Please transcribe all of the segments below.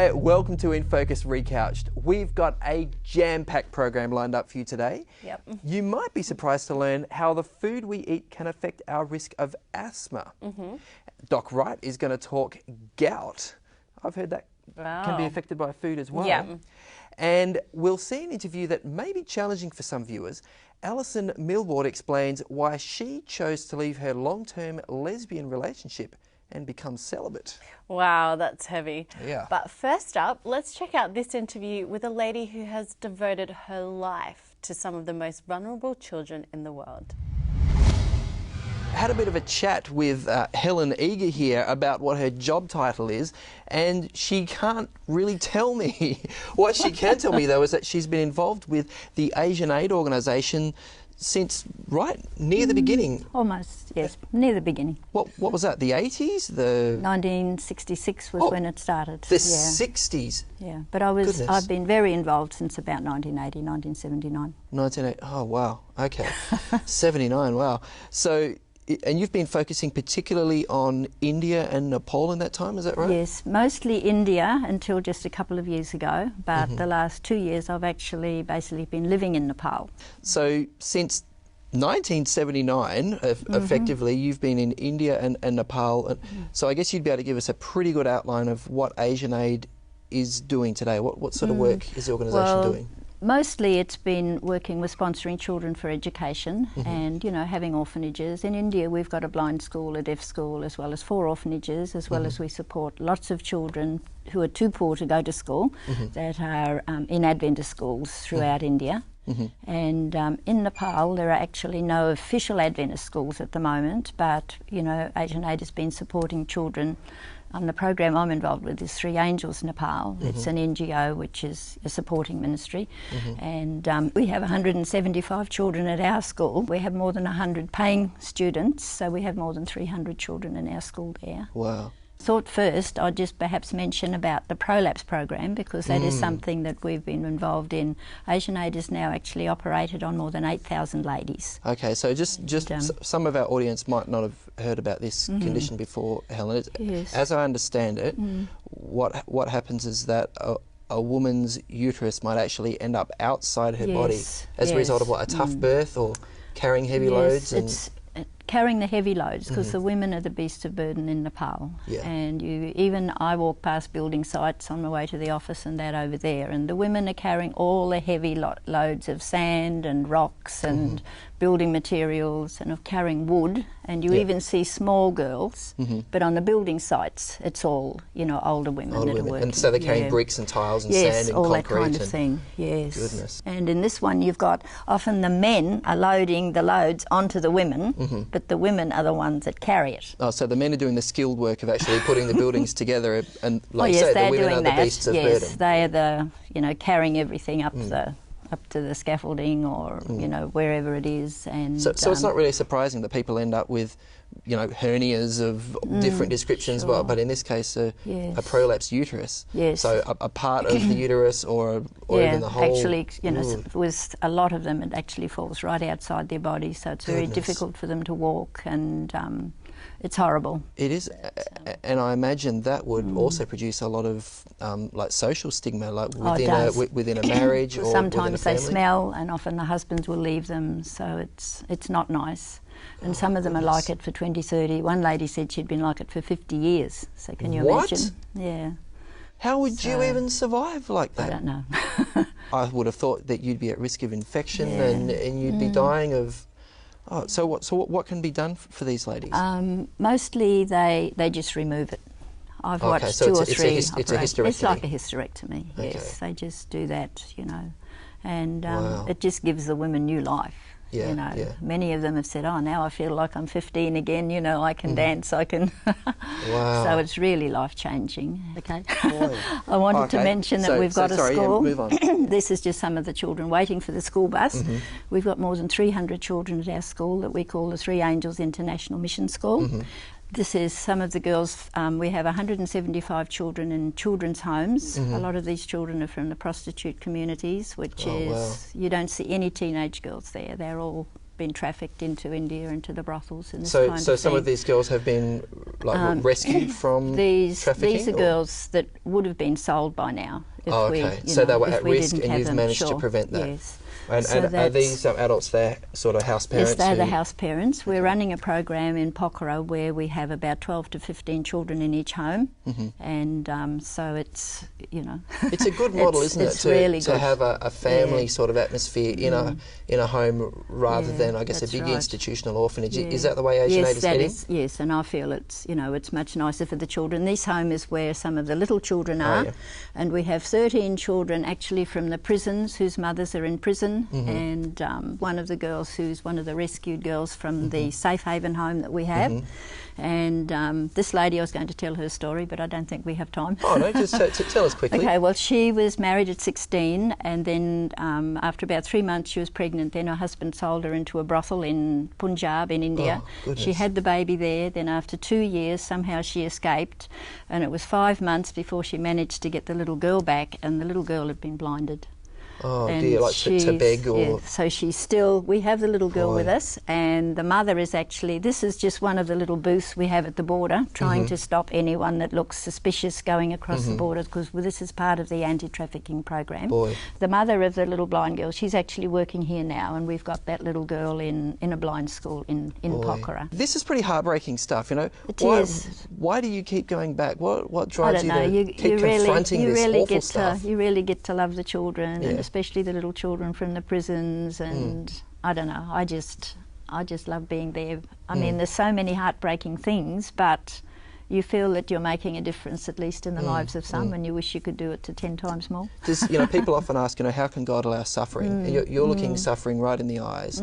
Hi, welcome to InFocus Recouched. We've got a jam-packed program lined up for you today. Yep. You might be surprised to learn how the food we eat can affect our risk of asthma. Doc Wright is going to talk gout. I've heard that can be affected by food as well. Yeah. And we'll see an interview that may be challenging for some viewers. Alison Millward explains why she chose to leave her long-term lesbian relationship and become celibate. Wow, that's heavy. Yeah. But first up, let's check out this interview with a lady who has devoted her life to some of the most vulnerable children in the world. Had a bit of a chat with Helen Eager here about what her job title is, and she can't really tell me. What she can tell me, though, is that she's been involved with the Asian Aid organisation since right near the beginning. Almost, yes, near the beginning. What was that, the 80s? The 1966 was when it started. The 60s? Yeah, but I've been very involved since about 1980, 1979. 1980, oh wow, okay. 79, wow. So, and you've been focusing particularly on India and Nepal in that time, is that right? Yes, mostly India until just a couple of years ago, but the last 2 years I've actually basically been living in Nepal. So since 1979, effectively, you've been in India and Nepal. So I guess you'd be able to give us a pretty good outline of what Asian Aid is doing today. What sort of work is the organisation doing? Mostly it's been working with sponsoring children for education and, you know, having orphanages. In India we've got a blind school, a deaf school, as well as 4 orphanages, as well as we support lots of children who are too poor to go to school that are in Adventist schools throughout India. And in Nepal there are actually no official Adventist schools at the moment, but, you know, Asian Aid has been supporting children. The program I'm involved with is Three Angels Nepal. It's an NGO which is a supporting ministry, and we have 175 children at our school. We have more than 100 paying students, so we have more than 300 children in our school there. Wow. Thought first I'd just perhaps mention about the Prolapse program, because that is something that we've been involved in. Asian Aid is now actually operated on more than 8,000 ladies. Okay, so just some of our audience might not have heard about this condition before, Helen. Yes. As I understand it, what happens is that a woman's uterus might actually end up outside her body as a result of what, a tough birth or carrying heavy loads? It's carrying the heavy loads, because the women are the beasts of burden in Nepal. And I walk past building sites on my way to the office and that over there, and the women are carrying all the heavy loads of sand and rocks and building materials, and of carrying wood, and you even see small girls, but on the building sites it's all, you know, older women that are working. And so they're carrying bricks and tiles and sand and all concrete. That kind of thing, yes. Goodness. And in this one you've got often the men are loading the loads onto the women, but the women are the ones that carry it. Oh, so the men are doing the skilled work of actually putting the buildings together, and like yes, you say, the women doing are the beasts of burden. Yes, they are the, you know, carrying everything up to the scaffolding or, you know, wherever it is. And so it's not really surprising that people end up with, you know, hernias of different descriptions, but in this case a prolapsed uterus. Yes. So a part of the uterus or even the whole... actually, you know, with a lot of them it actually falls right outside their body, so it's very difficult for them to walk, and it's horrible. It is, and I imagine that would also produce a lot of like social stigma, like within a marriage or sometimes within a family. they smell, and often the husbands will leave them, so it's not nice. And some of them are like it for 20, 30. One lady said she'd been like it for 50 years. So can you imagine? Yeah. How would you even survive like that? I don't know. I would have thought that you'd be at risk of infection and you'd be dying of... Oh, so what can be done for these ladies? Mostly they just remove it. I've watched so 2 or 3 it's a hysterectomy. It's like a hysterectomy, yes. They just do that, you know. And it just gives the women new life. You know, many of them have said, oh, now I feel like I'm 15 again, you know, I can dance, I can... So it's really life-changing. Okay. I wanted to mention that we've got a school. Move on. This is just some of the children waiting for the school bus. We've got more than 300 children at our school that we call the Three Angels International Mission School. This is some of the girls. We have 175 children in children's homes. A lot of these children are from the prostitute communities, which you don't see any teenage girls there. They're all been trafficked into India, into the brothels and this So kind of thing. some of these girls have been rescued from trafficking? These are girls that would have been sold by now. If So they were at risk didn't and have you've them. managed to Sure. prevent that? Yes. And So are these adults their sort of house parents? Yes, they're the house parents. We're running a program in Pokhara where we have about 12 to 15 children in each home, and so it's, you know... It's a good model, isn't it, really to good. have a family sort of atmosphere in a home rather than, I guess, a big institutional orphanage. Yeah. Is that the way Asian Aid is heading? Yes, and I feel it's, you know, it's much nicer for the children. This home is where some of the little children are, and we have 13 children actually from the prisons whose mothers are in prison, and one of the girls who's one of the rescued girls from the safe haven home that we have. And this lady, I was going to tell her story, but I don't think we have time. Oh, no, just tell us quickly. Okay, well, she was married at 16, and then after about 3 months she was pregnant. Then her husband sold her into a brothel in Punjab in India. Oh, goodness. She had the baby there. Then after 2 years, somehow she escaped, and it was 5 months before she managed to get the little girl back, and the little girl had been blinded. Oh And dear, like to beg or... Yeah, so she's still, we have the little girl with us, and the mother is actually, this is just one of the little booths we have at the border, trying to stop anyone that looks suspicious going across the border, because this is part of the anti-trafficking program. Boy. The mother of the little blind girl, she's actually working here now, and we've got that little girl in a blind school in Pokhara. This is pretty heartbreaking stuff, you know. It is. Why do you keep going back? What I drives don't know. you to keep confronting this awful stuff? You really get to love the children, and especially the little children from the prisons. And I don't know. I just love being there. I mean, there's so many heartbreaking things, but you feel that you're making a difference, at least in the lives of some, and you wish you could do it to 10 times more. Just, you know, people often ask, you know, how can God allow suffering? You're looking suffering right in the eyes.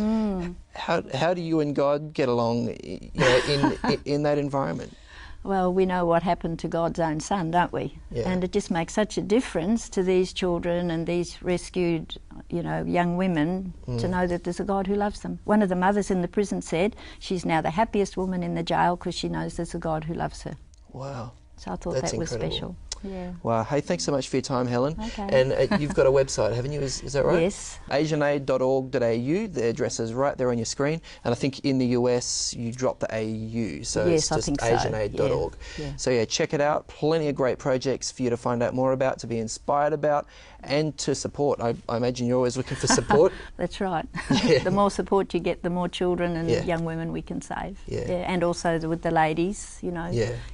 How do you and God get along, you know, in that environment? Well, we know what happened to God's own son, don't we? Yeah. And it just makes such a difference to these children and these rescued, you know, young women to know that there's a God who loves them. One of the mothers in the prison said she's now the happiest woman in the jail because she knows there's a God who loves her. Wow. So I thought That's that was incredible. special. Yeah. Wow. Hey, thanks so much for your time, Helen. Okay. And you've got a website, haven't you? Is that right? Yes. AsianAid.org.au. The address is right there on your screen. And I think in the US you drop the AU, so Yes, it's I just think so. AsianAid.org. Yeah. So yeah, check it out. Plenty of great projects for you to find out more about, to be inspired about, and to support. I imagine you're always looking for support. That's right. Yeah. The more support you get, the more children and young women we can save. Yeah. And also with the ladies, you know,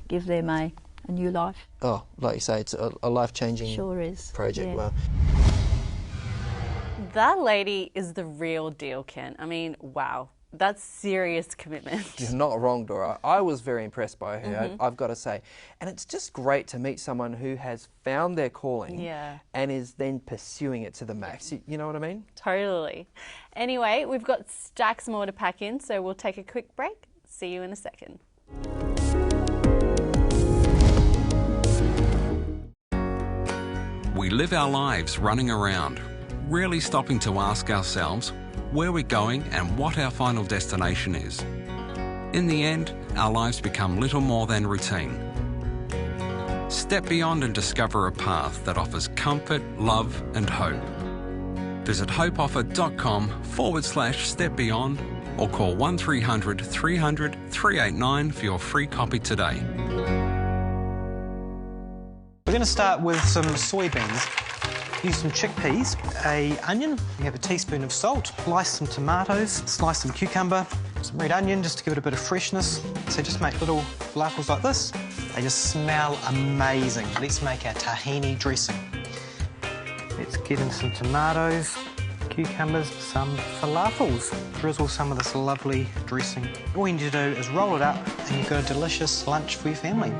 give them a new life. Oh, like you say, it's a life-changing Sure is. project. Yeah. Wow. That lady is the real deal, Ken. I mean, wow. That's serious commitment. You're not wrong, Dora. I was very impressed by her, I've got to say. And it's just great to meet someone who has found their calling and is then pursuing it to the max. You know what I mean? Totally. Anyway, we've got stacks more to pack in, so we'll take a quick break. See you in a second. We live our lives running around, rarely stopping to ask ourselves where we're going and what our final destination is. In the end, our lives become little more than routine. Step beyond and discover a path that offers comfort, love and hope. Visit hopeoffer.com/step beyond or call 1300 300 389 for your free copy today. We're going to start with some soybeans. Use some chickpeas, an onion, you have a teaspoon of salt, slice some tomatoes, slice some cucumber, some red onion just to give it a bit of freshness. So just make little falafels like this. They just smell amazing. Let's make our tahini dressing. Let's get in some tomatoes, cucumbers, some falafels. Drizzle some of this lovely dressing. All you need to do is roll it up and you've got a delicious lunch for your family.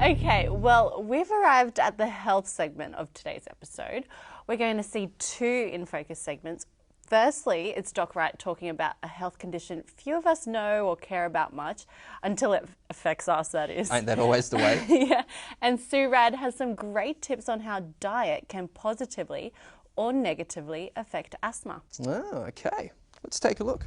Okay, well, we've arrived at the health segment of today's episode. We're going to see two InFocus segments Firstly, it's Doc Wright talking about a health condition few of us know or care about much until it affects us, that is. Ain't that always the way? Yeah. And Sue Rad has some great tips on how diet can positively or negatively affect asthma. Oh, okay. Let's take a look.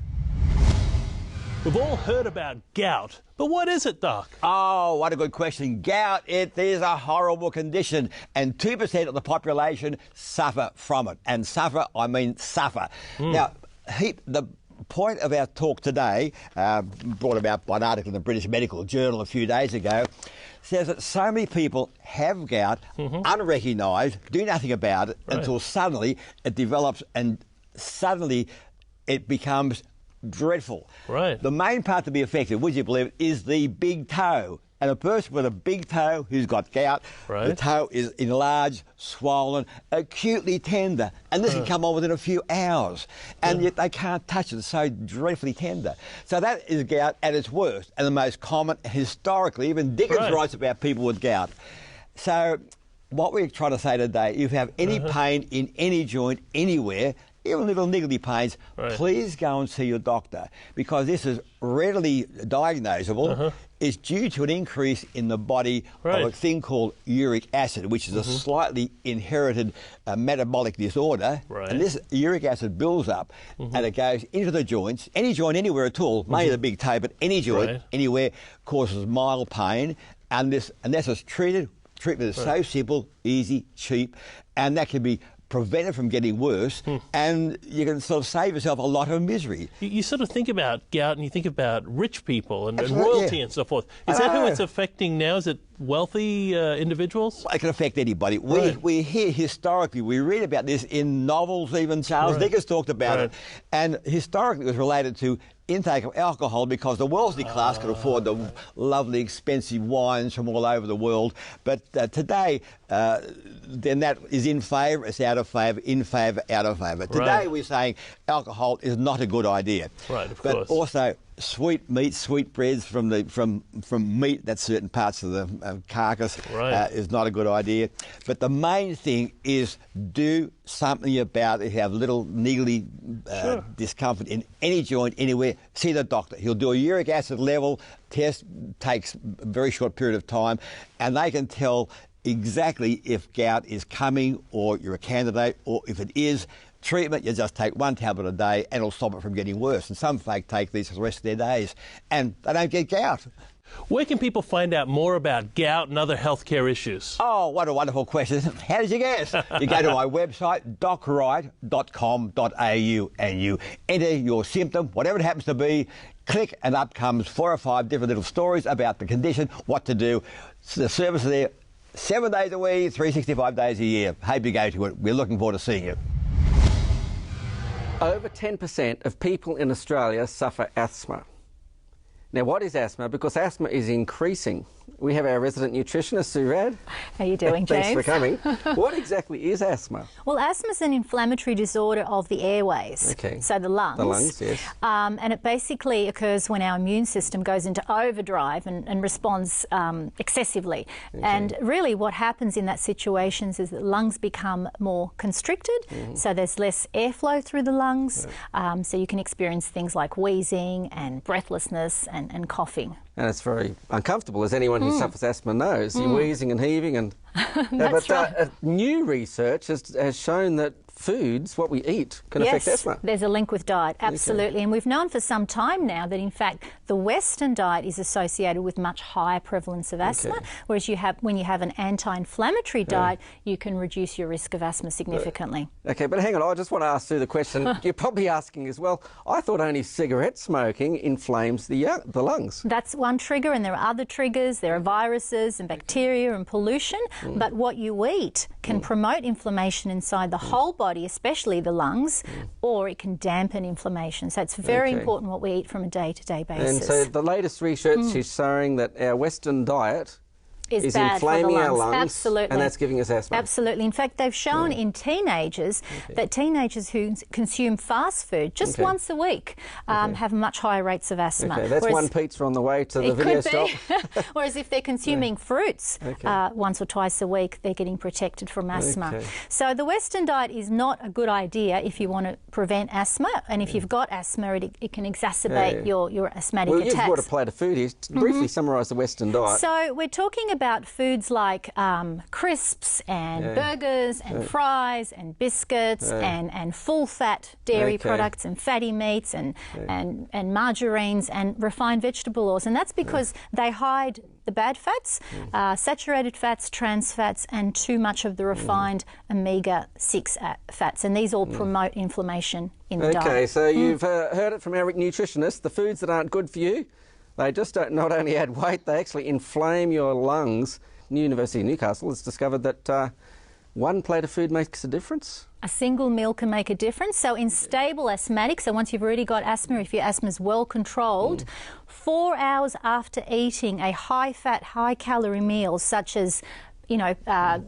We've all heard about gout, but what is it, Doc? Oh, what a good question. Gout, it is a horrible condition, and 2% of the population suffer from it. And suffer, I mean suffer. Now, the point of our talk today, brought about by an article in the British Medical Journal a few days ago, says that so many people have gout, unrecognised, do nothing about it, until suddenly it develops and suddenly it becomes dreadful. Right. The main part to be affected, would you believe it, is the big toe. And a person with a big toe who's got gout, the toe is enlarged, swollen, acutely tender. And this can come on within a few hours. And yet they can't touch it. It's so dreadfully tender. So that is gout at its worst and the most common historically. Even Dickens writes about people with gout. So what we're trying to say today, if you have any pain in any joint, anywhere, even little niggly pains, please go and see your doctor, because this is readily diagnosable. It's due to an increase in the body of a thing called uric acid, which is a slightly inherited metabolic disorder. And this uric acid builds up and it goes into the joints, any joint anywhere at all, mainly the big toe, but any joint anywhere, causes mild pain. And this is treated. Treatment is so simple, easy, cheap, and that can be prevent it from getting worse, and you can sort of save yourself a lot of misery. You sort of think about gout and you think about rich people and royalty and so forth. Is that who it's affecting now? Is it wealthy individuals? It can affect anybody. We hear historically, we read about this in novels, even Charles Dickens talked about it, and historically it was related to intake of alcohol, because the wealthy class could afford the lovely expensive wines from all over the world. But today, then that is in favour, it's out of favour, in favour, out of favour. Today we're saying alcohol is not a good idea. But also sweet meat, sweet breads from meat, that's certain parts of the carcass, is not a good idea. But the main thing is do something about it. If you have little niggly discomfort in any joint, anywhere, see the doctor. He'll do a uric acid level test, takes a very short period of time, and they can tell exactly if gout is coming or you're a candidate, or if it is, treatment, you just take one tablet a day and it'll stop it from getting worse. And some folk take these for the rest of their days and they don't get gout. Where can people find out more about gout and other healthcare issues? Oh, what a wonderful question. How did you guess? You go to my website, docwright.com.au, and you enter your symptom, whatever it happens to be, click, and up comes 4 or 5 different little stories about the condition, what to do. So the service is there 7 days a week, 365 days a year. Hope you go to it. We're looking forward to seeing you. Over 10% of people in Australia suffer asthma. Now, what is asthma? Because asthma is increasing. We have our resident nutritionist, Sue Rad. How are you doing, James? Thanks for coming. What exactly is asthma? Well, asthma is an inflammatory disorder of the airways, so the lungs. The lungs, yes. And it basically occurs when our immune system goes into overdrive and responds excessively. And really what happens in that situation is that lungs become more constricted, so there's less airflow through the lungs, so you can experience things like wheezing and breathlessness and coughing. And it's very uncomfortable, as anyone who suffers asthma knows. You're wheezing and heaving. And That's right. New research has shown that foods, what we eat, can affect asthma. Yes, there's a link with diet, absolutely. And we've known for some time now that, in fact, the Western diet is associated with much higher prevalence of asthma, whereas when you have an anti-inflammatory diet, you can reduce your risk of asthma significantly. Okay, but hang on, I just want to ask you the question. You're probably asking as well, I thought only cigarette smoking inflames the lungs. That's one trigger, and there are other triggers. There are viruses and bacteria and pollution, but what you eat can promote inflammation inside the whole body, especially the lungs, or it can dampen inflammation. So it's very important what we eat from a day-to-day basis. And so the latest research is showing that our Western diet is bad for the inflaming our lungs. lungs, Absolutely. and that's giving us asthma. Absolutely. In fact, they've shown in teenagers that teenagers who consume fast food just once a week have much higher rates of asthma. Okay, that's one pizza on the way to the video shop. Whereas if they're consuming fruits once or twice a week, they're getting protected from asthma. Okay. So the Western diet is not a good idea if you want to prevent asthma, and if you've got asthma, it can exacerbate your asthmatic attacks. Well, you've brought a plate of food here. Briefly summarise the Western diet. So we're talking about foods like crisps and burgers and fries and biscuits and full-fat dairy products and fatty meats and margarines and refined vegetable oils. And that's because they hide the bad fats, saturated fats, trans fats, and too much of the refined omega-6 fats. And these all promote inflammation in the diet. Okay, so you've heard it from our nutritionist. The foods that aren't good for you, they just don't not only add weight, they actually inflame your lungs. The University of Newcastle has discovered that one plate of food makes a difference. A single meal can make a difference. So in stable asthmatics, so once you've already got asthma, if your asthma is well controlled, 4 hours after eating a high-fat, high-calorie meal such as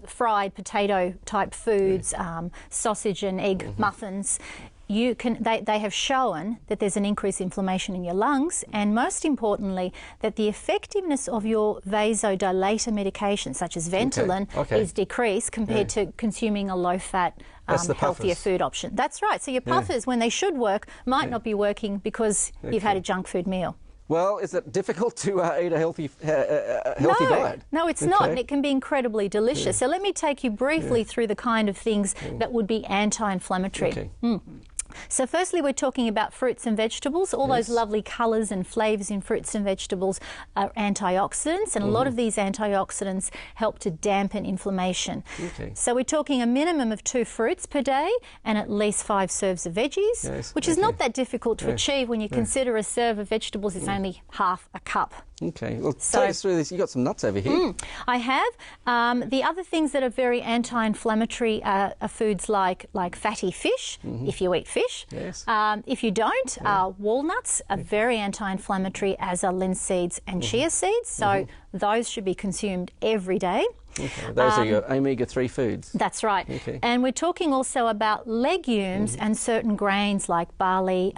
fried potato type foods, sausage and egg muffins, they have shown that there's an increased inflammation in your lungs, and most importantly, that the effectiveness of your vasodilator medication, such as Ventolin, is decreased compared to consuming a low-fat, healthier food option. That's right. So your puffers, when they should work, might not be working because you've had a junk food meal. Well, is it difficult to eat a healthy diet? No, it's not, and it can be incredibly delicious. So let me take you briefly through the kind of things that would be anti-inflammatory. So firstly, we're talking about fruits and vegetables. All those lovely colours and flavours in fruits and vegetables are antioxidants, and a lot of these antioxidants help to dampen inflammation. So we're talking a minimum of 2 fruits per day and at least 5 serves of veggies, which is not that difficult to achieve when you consider a serve of vegetables is only half a cup. Okay, well, take us through this. You've got some nuts over here. I have. The other things that are very anti-inflammatory are foods like fatty fish, if you eat fish. If you don't, walnuts are very anti-inflammatory, as are linseeds and chia seeds, so those should be consumed every day. Those are your omega-3 foods. That's right. And we're talking also about legumes and certain grains like barley,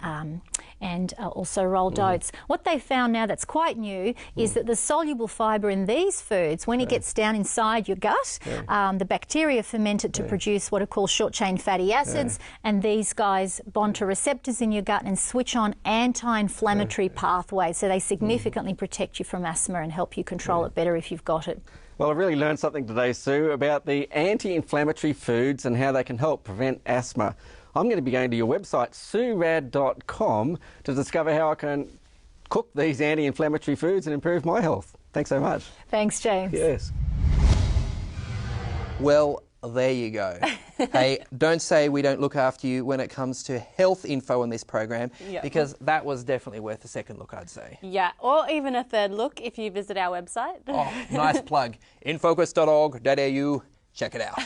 and also rolled oats. What they've found now that's quite new is that the soluble fibre in these foods, when it gets down inside your gut, the bacteria ferment it to produce what are called short-chain fatty acids, and these guys bond to receptors in your gut and switch on anti-inflammatory pathways, so they significantly protect you from asthma and help you control it better if you've got it. Well, I've really learned something today, Sue, about the anti-inflammatory foods and how they can help prevent asthma. I'm going to be going to your website, surad.com, to discover how I can cook these anti-inflammatory foods and improve my health. Thanks so much. Thanks, James. Yes. Well, there you go. Hey, don't say we don't look after you when it comes to health info on this program, because that was definitely worth a second look, I'd say. Yeah, or even a third look if you visit our website. Oh, nice plug. infocus.org.au. Check it out.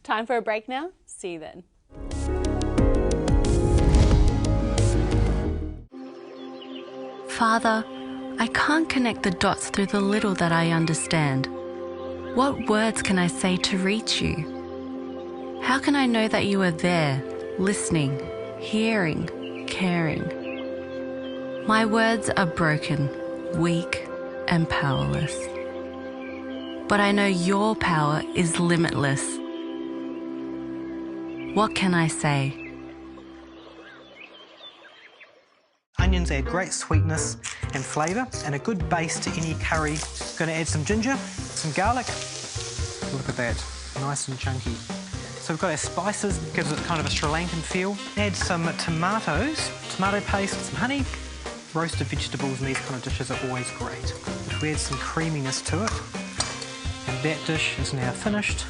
Time for a break now. See you then. Father, I can't connect the dots through the little that I understand. What words can I say to reach you? How can I know that you are there, listening, hearing, caring? My words are broken, weak, and powerless. But I know your power is limitless. What can I say? Onions add great sweetness and flavour and a good base to any curry. Going to add some ginger, some garlic. Look at that, nice and chunky. So we've got our spices, gives it kind of a Sri Lankan feel. Add some tomatoes, tomato paste, some honey. Roasted vegetables in these kind of dishes are always great. But we add some creaminess to it. And that dish is now finished,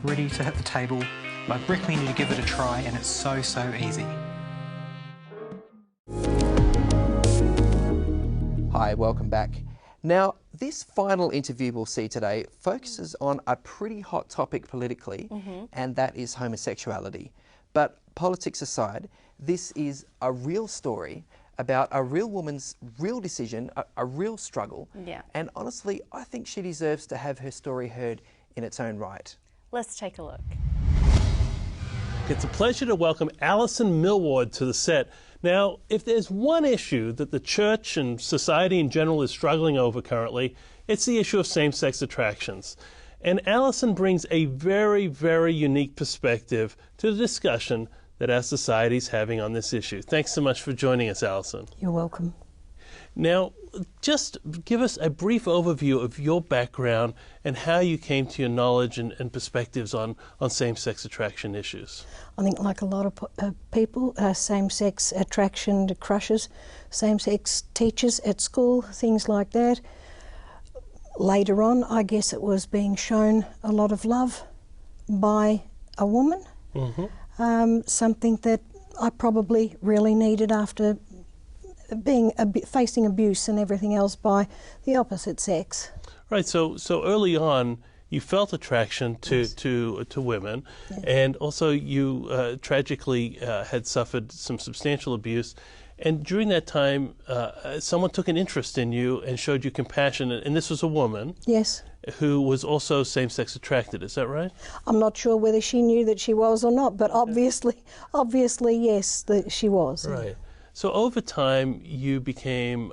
ready to hit the table. I recommend you to give it a try, and it's so easy. Hi, welcome back. Now, this final interview we'll see today focuses on a pretty hot topic politically, and that is homosexuality. But politics aside, this is a real story about a real woman's real decision, a real struggle. Yeah. And honestly, I think she deserves to have her story heard in its own right. Let's take a look. It's a pleasure to welcome Alison Millward to the set. Now, if there's one issue that the church and society in general is struggling over currently, it's the issue of same-sex attractions. And Alison brings a very, very unique perspective to the discussion that our society is having on this issue. Thanks so much for joining us, Alison. You're welcome. Now, just give us a brief overview of your background and how you came to your knowledge and perspectives on same-sex attraction issues. I think like a lot of people, same-sex attraction crushes, same-sex teachers at school, things like that. Later on, I guess it was being shown a lot of love by a woman, something that I probably really needed after facing abuse and everything else by the opposite sex. Right. So early on, you felt attraction to women, and also you tragically had suffered some substantial abuse. And during that time, someone took an interest in you and showed you compassion, and this was a woman. Yes. Who was also same-sex attracted. Is that right? I'm not sure whether she knew that she was or not, but obviously, yes, that she was. Right. So over time, you became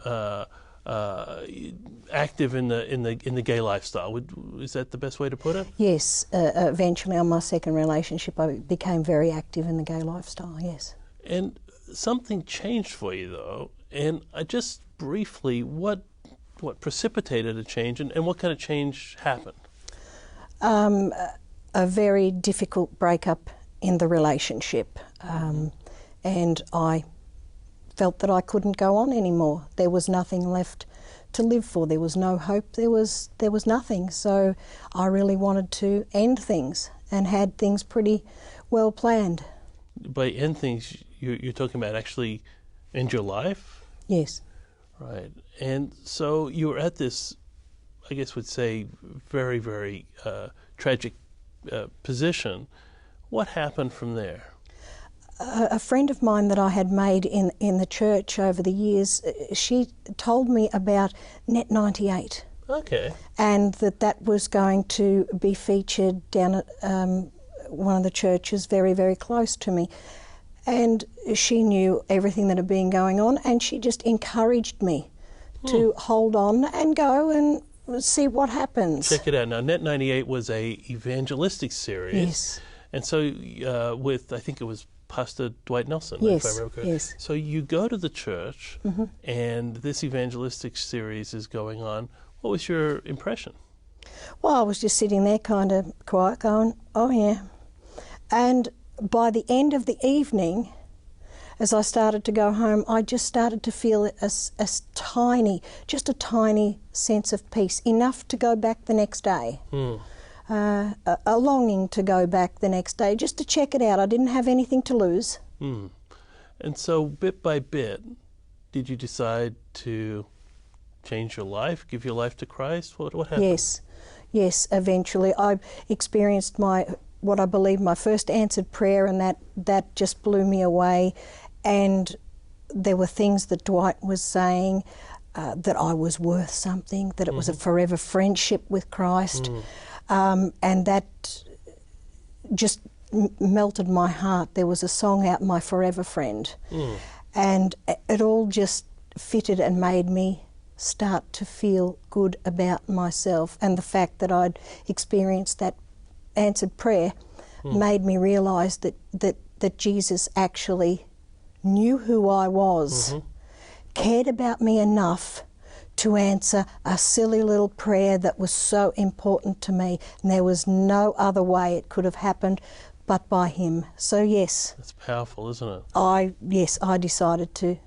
active in the gay lifestyle. Is that the best way to put it? Yes. Eventually, on my second relationship, I became very active in the gay lifestyle. Yes. And something changed for you, though. And just briefly, what precipitated a change, and what kind of change happened? A very difficult breakup in the relationship, and I felt that I couldn't go on anymore. There was nothing left to live for. There was no hope. There was nothing. So I really wanted to end things and had things pretty well planned. By end things, you're talking about actually end your life? Yes. Right. And so you were at this, I guess would say, very, very tragic position. What happened from there? A friend of mine that I had made in the church over the years, she told me about Net 98. Okay. And that was going to be featured down at one of the churches very, very close to me. And she knew everything that had been going on, and she just encouraged me to hold on and go and see what happens. Check it out. Now, Net 98 was a evangelistic series. Yes. And so with, I think it was Pastor Dwight Nelson. Yes, if I remember correctly. yes. So you go to the church, and this evangelistic series is going on. What was your impression? Well, I was just sitting there kind of quiet going, oh yeah. And by the end of the evening, as I started to go home, I just started to feel a tiny sense of peace, enough to go back the next day. A longing to go back the next day, just to check it out. I didn't have anything to lose. And so, bit by bit, did you decide to change your life, give your life to Christ? What happened? Yes, eventually. I experienced what I believe my first answered prayer, and that just blew me away. And there were things that Dwight was saying, that I was worth something, that it was a forever friendship with Christ. And that just melted my heart. There was a song out, My Forever Friend. And it all just fitted and made me start to feel good about myself. And the fact that I'd experienced that answered prayer made me realise that Jesus actually knew who I was, cared about me enough to answer a silly little prayer that was so important to me, and there was no other way it could have happened but by him. So yes. That's powerful, isn't it? I decided to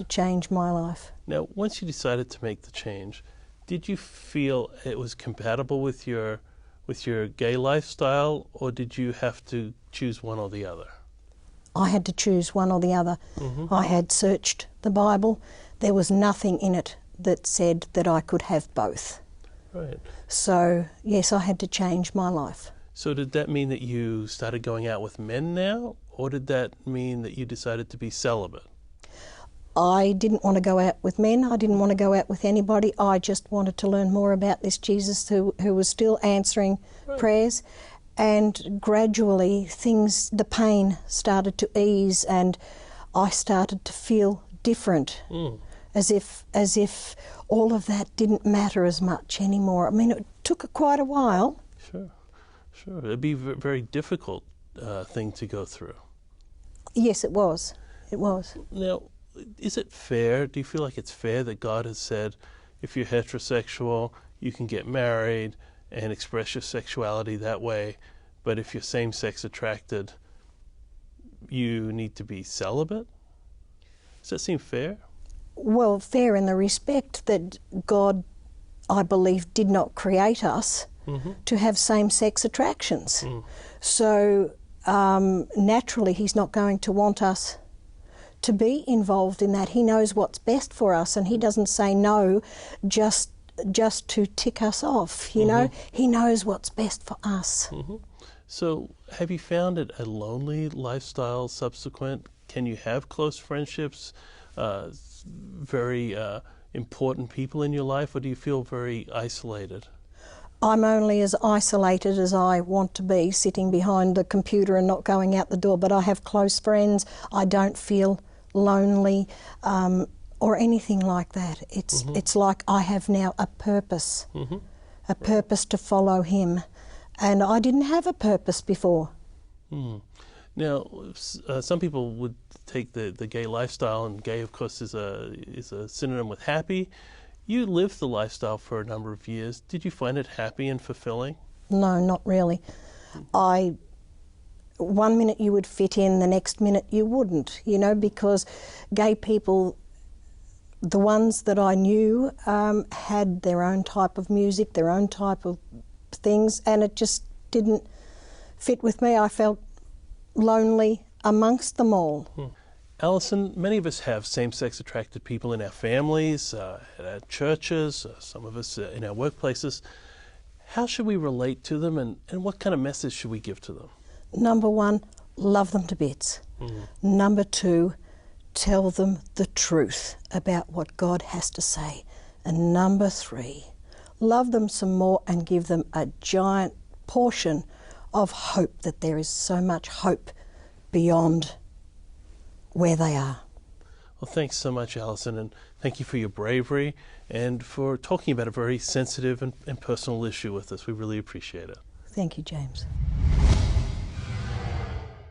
change my life. Now, once you decided to make the change, did you feel it was compatible with your gay lifestyle, or did you have to choose one or the other? I had to choose one or the other. I had searched the Bible. There was nothing in it that said that I could have both. Right. So, yes, I had to change my life. So did that mean that you started going out with men now, or did that mean that you decided to be celibate? I didn't want to go out with men. I didn't want to go out with anybody. I just wanted to learn more about this Jesus who was still answering prayers. And gradually the pain started to ease, and I started to feel different, as if all of that didn't matter as much anymore. I mean, it took quite a while. Sure. It'd be a very difficult thing to go through. Yes, it was. It was. Now, is it fair? Do you feel like it's fair that God has said, if you're heterosexual, you can get married and express your sexuality that way, but if you're same-sex attracted, you need to be celibate? Does that seem fair? Well, fair in the respect that God, I believe, did not create us to have same-sex attractions. So naturally he's not going to want us to be involved in that. He knows what's best for us, and he doesn't say no just to tick us off, you know. He knows what's best for us. So have you found it a lonely lifestyle subsequent? Can you have close friendships, very important people in your life, or do you feel very isolated? I'm only as isolated as I want to be, sitting behind the computer and not going out the door, but I have close friends. I don't feel lonely or anything like that. It's like I have now a purpose, a purpose to follow him, and I didn't have a purpose before. Now, some people would take the gay lifestyle, and gay, of course, is a synonym with happy. You lived the lifestyle for a number of years. Did you find it happy and fulfilling? No, not really. One minute you would fit in, the next minute you wouldn't, you know, because gay people, the ones that I knew, had their own type of music, their own type of things, and it just didn't fit with me. I felt lonely amongst them all. Alison, many of us have same-sex attracted people in our families, at our churches, some of us in our workplaces. How should we relate to them, and what kind of message should we give to them? Number one, love them to bits. Number two, tell them the truth about what God has to say. And number three, love them some more and give them a giant portion of hope, that there is so much hope beyond where they are. Well, thanks so much, Alison, and thank you for your bravery and for talking about a very sensitive and personal issue with us. We really appreciate it. Thank you, James.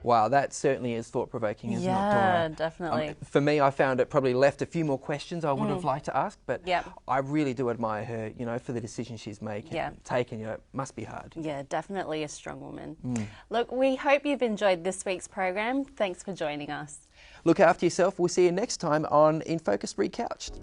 Wow, that certainly is thought-provoking, isn't it, Dora? Yeah, definitely. For me, I found it probably left a few more questions I would have liked to ask, but Yep. I really do admire her, you know, for the decision she's taken. You know, it must be hard. Yeah, definitely a strong woman. Look, we hope you've enjoyed this week's program. Thanks for joining us. Look after yourself. We'll see you next time on InFocus Recouched.